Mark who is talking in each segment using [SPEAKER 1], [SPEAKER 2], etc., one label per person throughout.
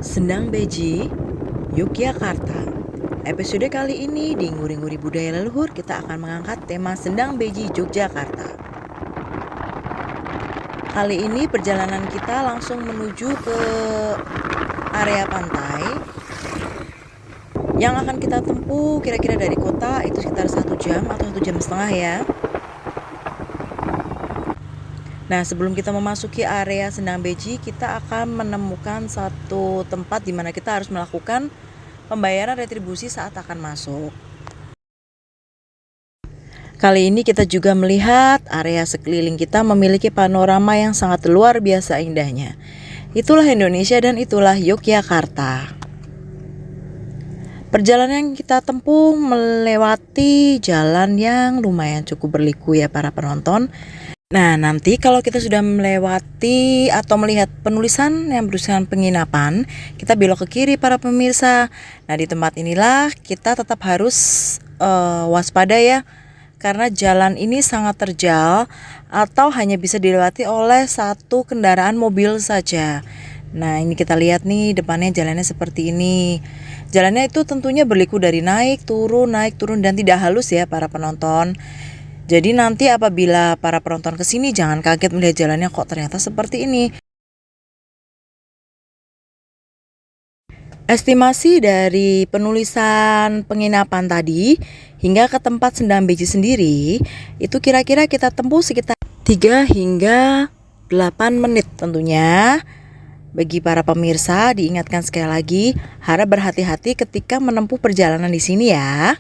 [SPEAKER 1] Sendang Beji, Yogyakarta. Episode kali ini di Nguri-Nguri Budaya Leluhur kita akan mengangkat tema Sendang Beji Yogyakarta. Kali ini perjalanan kita langsung menuju ke area pantai yang akan kita tempuh kira-kira dari kota itu sekitar 1 jam atau 1,5 jam ya. Nah, sebelum kita memasuki area Sendang Beji, kita akan menemukan satu tempat di mana kita harus melakukan pembayaran retribusi saat akan masuk. Kali ini kita juga melihat area sekeliling kita memiliki panorama yang sangat luar biasa indahnya. Itulah Indonesia dan itulah Yogyakarta. Perjalanan yang kita tempuh melewati jalan yang lumayan cukup berliku ya para penonton. Nah, nanti kalau kita sudah melewati atau melihat penulisan yang berusaha penginapan, kita belok ke kiri para pemirsa. Nah, di tempat inilah kita tetap harus waspada ya, karena jalan ini sangat terjal atau hanya bisa dilewati oleh satu kendaraan mobil saja. Nah, ini kita lihat nih depannya jalannya seperti ini. Jalannya itu tentunya berliku dari naik turun dan tidak halus ya para penonton. Jadi nanti apabila para penonton kesini jangan kaget melihat jalannya kok ternyata seperti ini. Estimasi dari penulisan penginapan tadi hingga ke tempat Sendang Beji sendiri itu kira-kira kita tempuh sekitar 3 hingga 8 menit tentunya. Bagi para pemirsa diingatkan sekali lagi harap berhati-hati ketika menempuh perjalanan di sini ya.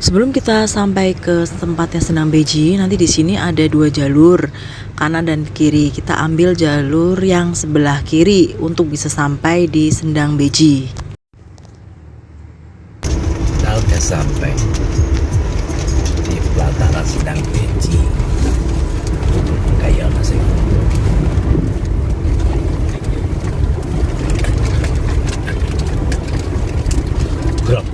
[SPEAKER 1] Sebelum kita sampai ke tempatnya Sendang Beji, nanti di sini ada 2 jalur, kanan dan kiri. Kita ambil jalur yang sebelah kiri untuk bisa sampai di Sendang Beji.
[SPEAKER 2] Kita udah sampai di pelataran Sendang Beji. Kayak nasi. Grok.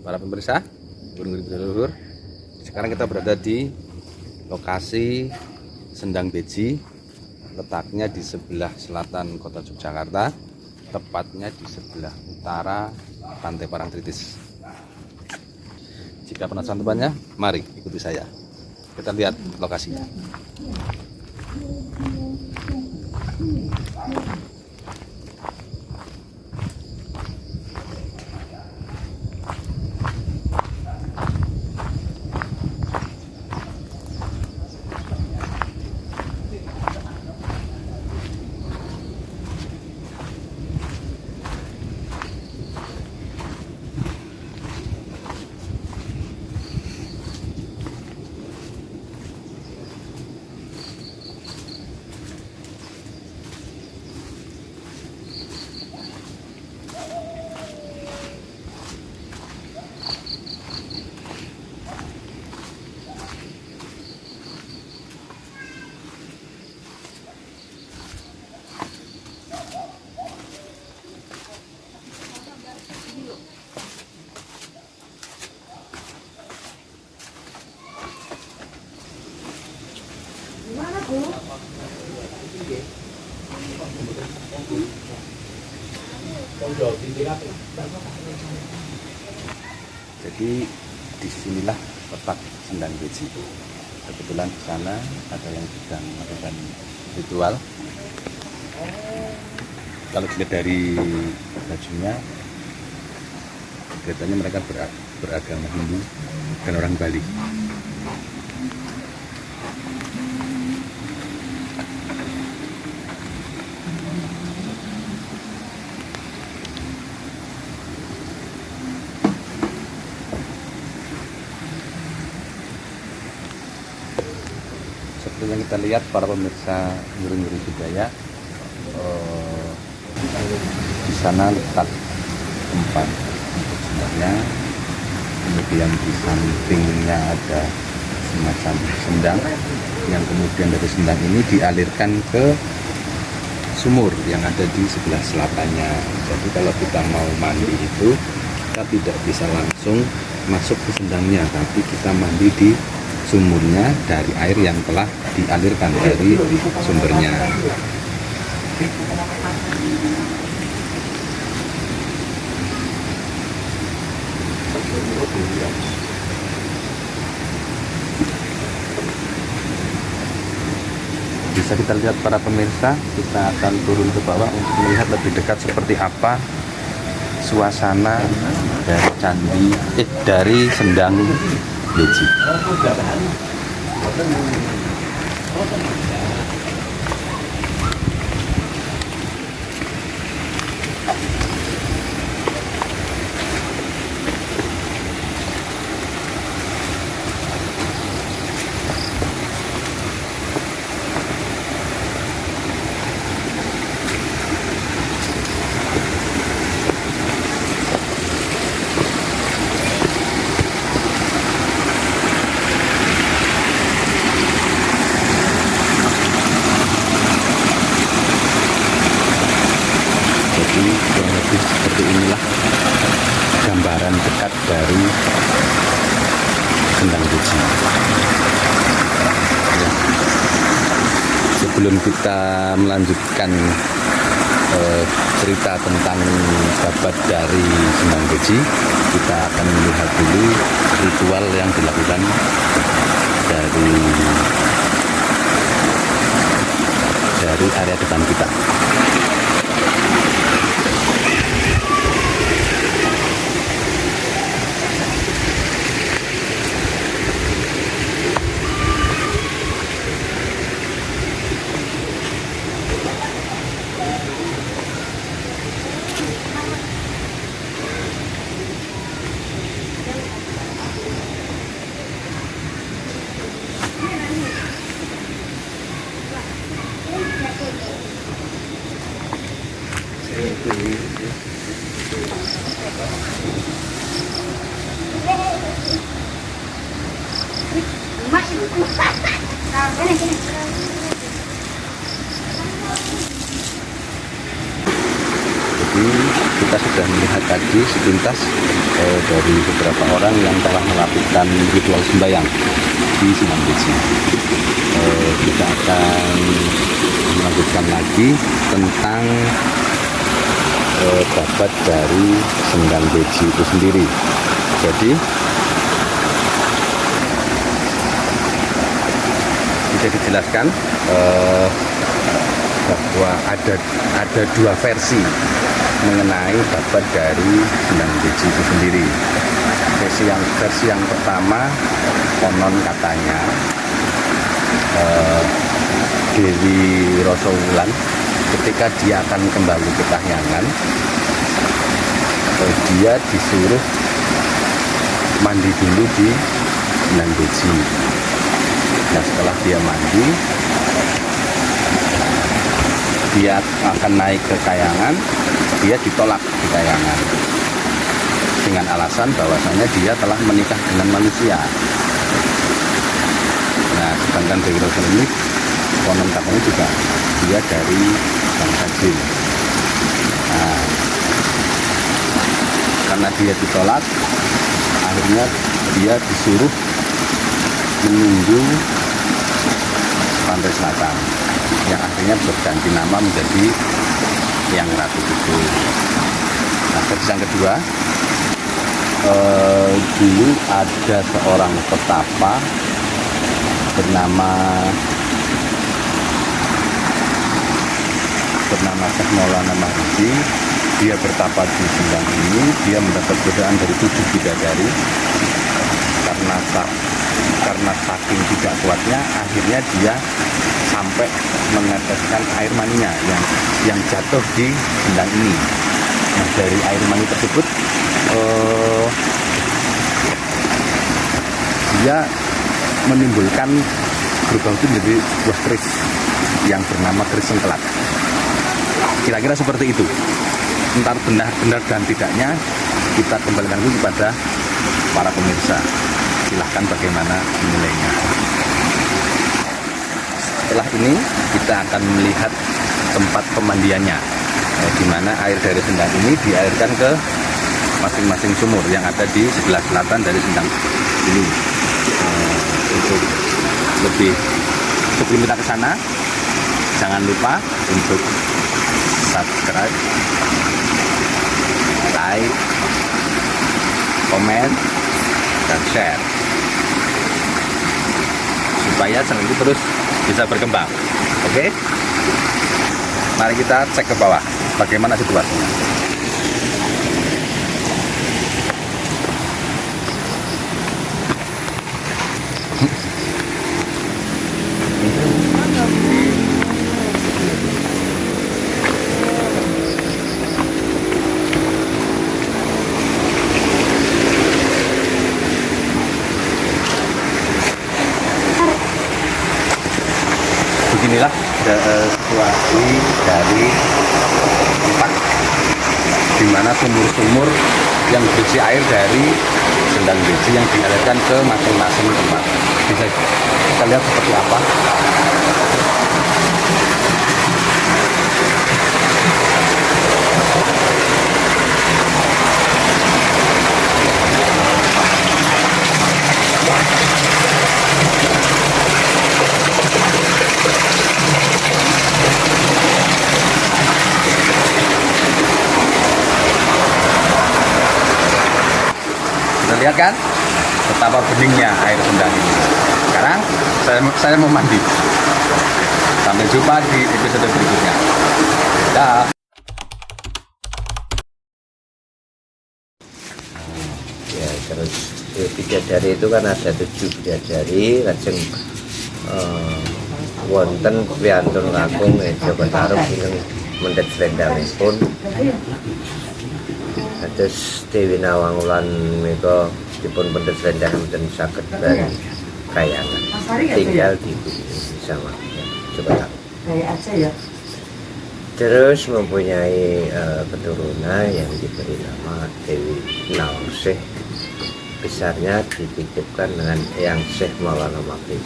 [SPEAKER 2] Para pemirsa, Nguri-Nguri Budaya Leluhur, sekarang kita berada di lokasi Sendang Beji, letaknya di sebelah selatan kota Yogyakarta, tepatnya di sebelah utara Pantai Parangtritis. Jika penasaran tempatnya, mari ikuti saya. Kita lihat lokasinya. Jadi disinilah letak Sendang Beji. kebetulan di sana ada yang sedang melakukan ritual. Kalau dilihat dari bajunya, kelihatannya mereka beragama Hindu dan orang Bali. Seperti yang kita lihat para pemirsa Nyuru-Nyuru Budaya, di sana letak tempat untuk sendangnya, kemudian di sampingnya ada semacam sendang yang kemudian dari sendang ini dialirkan ke sumur yang ada di sebelah selatannya. Jadi kalau kita mau mandi itu kita tidak bisa langsung masuk ke sendangnya, tapi kita mandi di sumurnya dari air yang telah dialirkan dari sumbernya. Bisa kita lihat para pemirsa, kita akan turun ke bawah untuk melihat lebih dekat seperti apa suasana dari Sendang Beji. Jadi kurang lebih seperti inilah gambaran dekat dari Sendang Beji. Ya. Sebelum kita melanjutkan cerita tentang babat dari Sendang Beji, kita akan melihat dulu ritual yang dilakukan dari area depan kita. Jadi kita sudah melihat tadi sepintas dari beberapa orang yang telah melakukan ritual sembahyang di Sendang Beji. Kita akan melanjutkan lagi tentang babat dari Sendang Beji itu sendiri. Jadi bisa dijelaskan bahwa ada dua versi mengenai babat dari Sendang Beji itu sendiri. Versi yang pertama, konon katanya Dewi Rosowulan ketika dia akan kembali ke Kahyangan, dia disuruh mandi dulu di Sendang Beji. Nah, setelah dia mandi, dia akan naik ke Kahyangan. Dia ditolak di Kahyangan dengan alasan bahwasanya dia telah menikah dengan manusia. Nah, sedangkan Dewi Rosowulan ini konon katanya juga dia dari bangsa Jin. Nah, karena dia ditolak, akhirnya dia disuruh menunggu pantai selatan, yang akhirnya berganti nama menjadi Yang Ratu itu. Nah, versi yang kedua, dulu ada seorang petapa bernama Syekh Maulana Mahdi. Dia bertapa di Sendang ini. Dia mendapat godaan dari 7 bidadari. Karena saking tidak kuatnya, akhirnya dia sampai meneteskan air maninya yang jatuh di Sendang ini. Nah, dari air mani tersebut dia menimbulkan berubah menjadi buah keris yang bernama keris sengkelat. Kira-kira seperti itu. Entar benar dan tidaknya kita kembalikan dulu kepada para pemirsa. Silahkan bagaimana menilainya. Setelah ini kita akan melihat tempat pemandiannya, di mana air dari Sendang ini dialirkan ke masing-masing sumur yang ada di sebelah selatan dari Sendang ini. Untuk lebih sebelum kita ke sana, jangan lupa untuk subscribe, like, komen, dan share supaya channel ini terus bisa berkembang. Oke? Mari kita cek ke bawah bagaimana situasinya. Beginilah situasi dari tempat di mana sumur-sumur yang berisi air dari Sendang Beji yang dialirkan ke masing-masing tempat. Bisa kita lihat seperti apa. Kita lihat kan betapa beningnya air Sendang ini. Sekarang saya mau mandi. Sampai jumpa di episode berikutnya. Dah.
[SPEAKER 3] Ya, terus bidadari itu kan ada 7 bidadari, lajeng wonten priyantun kakung Jawa Tarup ingkang mendhet slendangipun. Terus Dewi Nawang Wulan menika dipun pendhet slendang mboten saged bali kayangan. Tinggal di sama Jawa Tarup. Terus mempunyai keturunan yang diberi nama Dewi Nawangsih. Besarnya dititipkan dengan Eyang Syekh Maulana Mahdi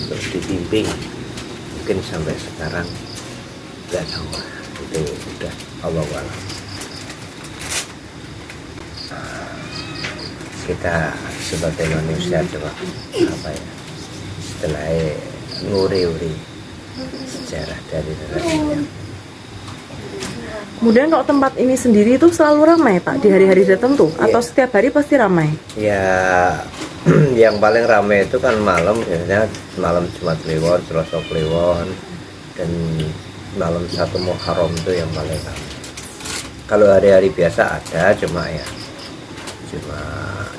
[SPEAKER 3] untuk dibimbing. Mungkin sampai sekarang nggak tahu, itu udah Allah-Allah. Kita sebagai manusia coba apa ya, setelah nguri-uri sejarah dari nenek.
[SPEAKER 1] Kemudian kalau tempat ini sendiri itu selalu ramai Pak di hari-hari tertentu atau setiap hari pasti ramai?
[SPEAKER 3] Ya, yang paling ramai itu kan malam, biasanya malam Jumat Kliwon, Selasa Kliwon, dan malam 1 Muharram itu yang paling ramai. Kalau hari-hari biasa ada, cuma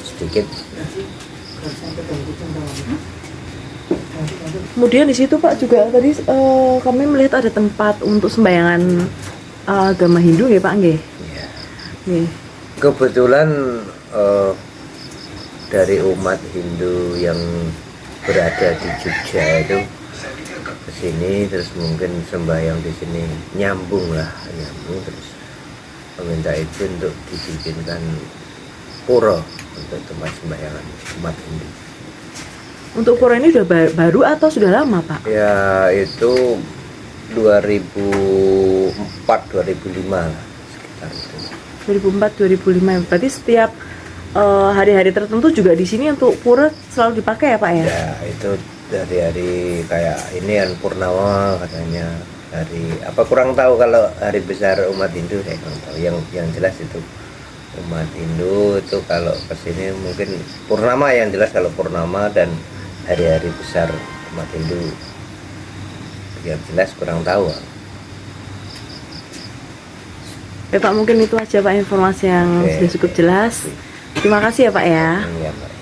[SPEAKER 3] sedikit.
[SPEAKER 1] Kemudian di situ Pak juga tadi kami melihat ada tempat untuk sembayangan agama Hindu ya Pak nggih?
[SPEAKER 3] Ya.
[SPEAKER 1] Nggih.
[SPEAKER 3] Kebetulan dari umat Hindu yang berada di Jogja itu ke sini, terus mungkin sembahyang di sini nyambung terus meminta izin untuk dibikinkan pura untuk tempat sembahyangan umat Hindu.
[SPEAKER 1] Untuk pura ini sudah baru atau sudah lama Pak?
[SPEAKER 3] Ya, itu 2004-2005 lah, sekitar itu.
[SPEAKER 1] 2004-2005. Berarti setiap hari-hari tertentu juga di sini untuk pura selalu dipakai ya Pak ya?
[SPEAKER 3] Ya, itu dari hari kayak ini kan Purnama katanya, hari apa kurang tahu. Kalau hari besar umat Hindu saya kurang tahu. Yang jelas itu umat Hindu itu kalau kesini mungkin Purnama, yang jelas kalau Purnama, dan hari-hari besar umat Hindu yang jelas kurang tahu.
[SPEAKER 1] Pak, mungkin itu aja Pak informasi yang
[SPEAKER 3] Oke.
[SPEAKER 1] sudah cukup jelas. Terima kasih ya Pak ya.
[SPEAKER 3] Ya, Mbak.